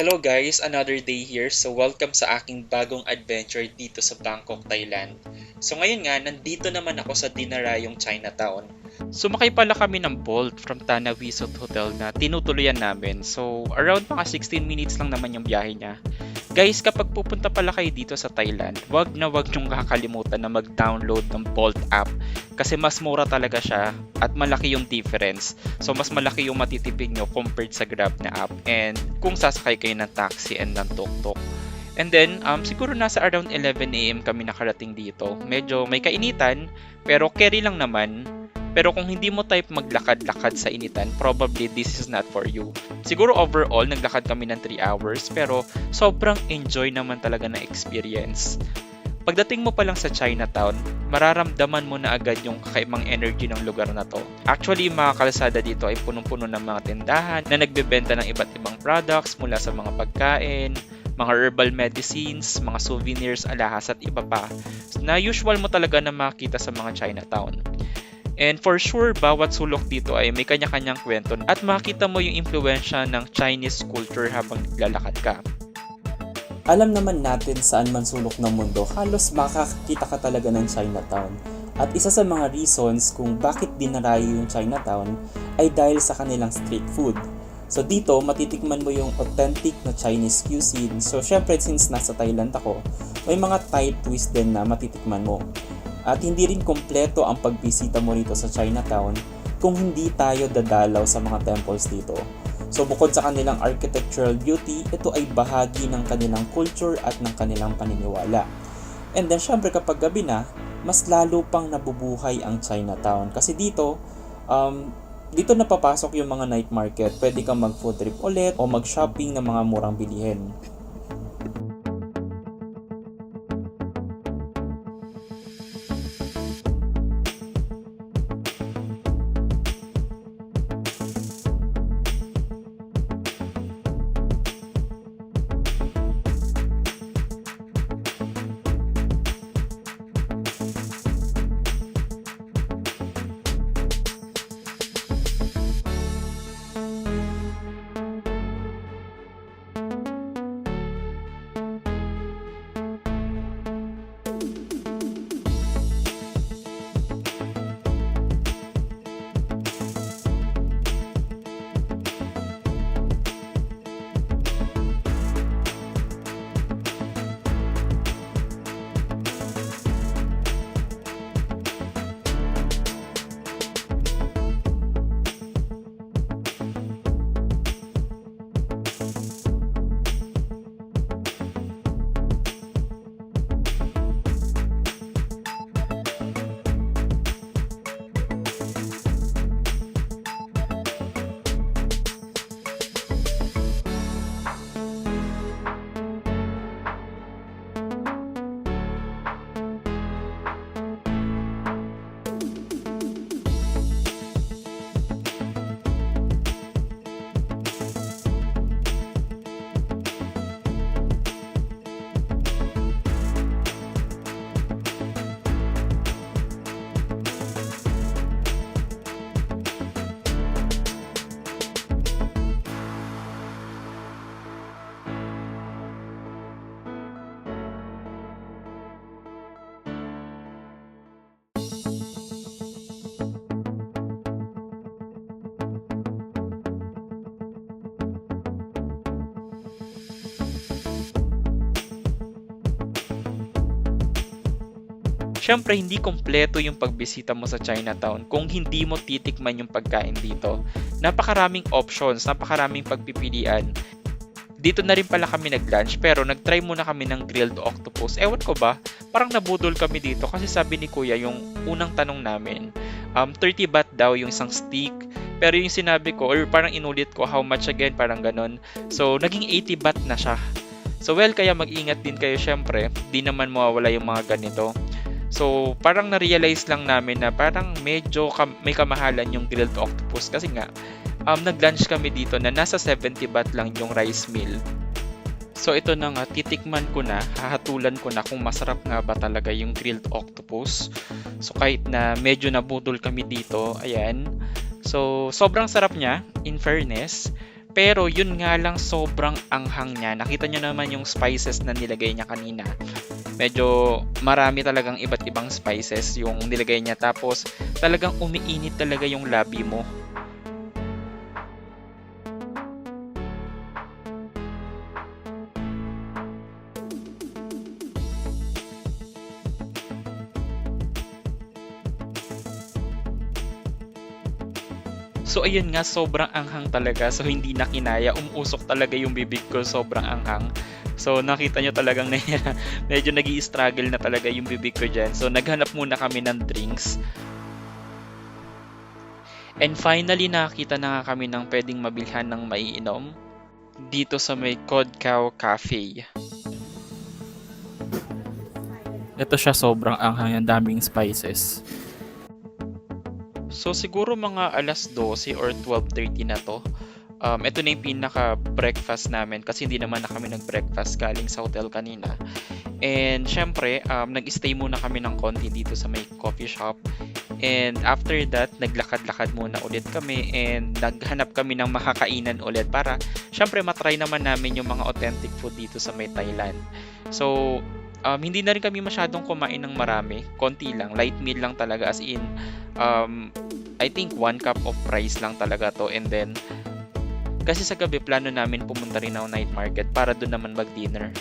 Hello guys, another day here. So welcome sa aking bagong adventure dito sa Bangkok, Thailand. So ngayon nga, nandito naman ako sa Dinarayong Chinatown. Sumakay pala kami ng Bolt from Tana Wisot Hotel na tinutuluyan namin. So around mga 16 minutes lang naman yung biyahe niya. Guys, kapag pupunta pala kayo dito sa Thailand, wag niyong kakalimutan na mag-download ng Bolt app kasi mas mura talaga siya at malaki yung difference. So mas malaki yung matitipid nyo compared sa Grab na app and kung sasakay kayo ng taxi and ng tuk-tuk. And then, siguro nasa around 11 AM kami nakarating dito. Medyo may kainitan, pero carry lang naman. Pero kung hindi mo type maglakad-lakad sa initan, probably this is not for you. Siguro overall, naglakad kami ng 3 hours, pero sobrang enjoy naman talaga na experience. Pagdating mo pa lang sa Chinatown, mararamdaman mo na agad yung kakaibang energy ng lugar na to. Actually, yung mga kalsada dito ay punong-puno ng mga tindahan na nagbebenta ng iba't ibang products mula sa mga pagkain, mga herbal medicines, mga souvenirs, alahas at iba pa na usual mo talaga na makita sa mga Chinatown. And for sure, bawat sulok dito ay may kanya-kanyang kwento at makita mo yung impluensya ng Chinese culture habang naglalakad ka. Alam naman natin saan man sulok ng mundo, halos makakakita ka talaga ng Chinatown. At isa sa mga reasons kung bakit dinarayo yung Chinatown ay dahil sa kanilang street food. So dito, matitikman mo yung authentic na Chinese cuisine. So syempre, since nasa Thailand ako, may mga Thai twist din na matitikman mo. At hindi rin kompleto ang pagbisita mo rito sa Chinatown kung hindi tayo dadalaw sa mga temples dito. So bukod sa kanilang architectural beauty, ito ay bahagi ng kanilang culture at ng kanilang paniniwala. And then syempre kapag gabi na, mas lalo pang nabubuhay ang Chinatown. Kasi dito napapasok yung mga night market. Pwede kang mag food trip ulit o mag shopping ng mga murang bilihin. Siyempre, hindi kompleto yung pagbisita mo sa Chinatown kung hindi mo titikman yung pagkain dito. Napakaraming options, napakaraming pagpipilian. Dito na rin pala kami nag-lunch pero nag-try muna kami ng grilled octopus. Ewan ko ba, parang nabudol kami dito kasi sabi ni Kuya yung unang tanong namin, 30 baht daw yung isang stick. Pero yung sinabi ko, or parang inulit ko, how much again, parang ganon. So, naging 80 baht na siya. So, well, kaya mag-ingat din kayo syempre. Di naman mawawala yung mga ganito. So, parang na-realize lang namin na parang medyo may kamahalan yung grilled octopus kasi nga, nag-lunch kami dito na nasa 70 baht lang yung rice meal. So, ito na nga, titikman ko na, hahatulan ko na kung masarap nga ba talaga yung grilled octopus. So, kahit na medyo nabudol kami dito, ayan. So, sobrang sarap niya, in fairness. Pero yun nga lang, sobrang anghang niya. Nakita nyo naman yung spices na nilagay niya kanina. Medyo marami talagang iba't ibang spices yung nilagay niya. Tapos talagang umiinit talaga yung labi mo. So ayun nga, sobrang anghang talaga. So hindi na kinaya, umusok talaga yung bibig ko, sobrang anghang. So nakita nyo talagang medyo nag-i-struggle na talaga yung bibig ko dyan. So naghanap muna kami ng drinks. And finally nakita na nga kami ng pwedeng mabilhan ng maiinom dito sa may Cod Cow Cafe. Ito siya, sobrang anghang, ang daming spices. So siguro mga alas 12 or 12:30 na to. Ito na yung pinaka-breakfast namin kasi hindi naman na kami nag-breakfast galing sa hotel kanina. And syempre, nag-stay muna kami ng konti dito sa may coffee shop. And after that, naglakad-lakad muna ulit kami and naghanap kami ng makakainan ulit para syempre matry naman namin yung mga authentic food dito sa may Thailand. So, hindi na rin kami masyadong kumain ng marami. Konti lang, light meal lang talaga, as in I think 1 cup of rice lang talaga to. And then kasi sa gabi plano namin pumunta rin ng night market para doon naman mag-dinner.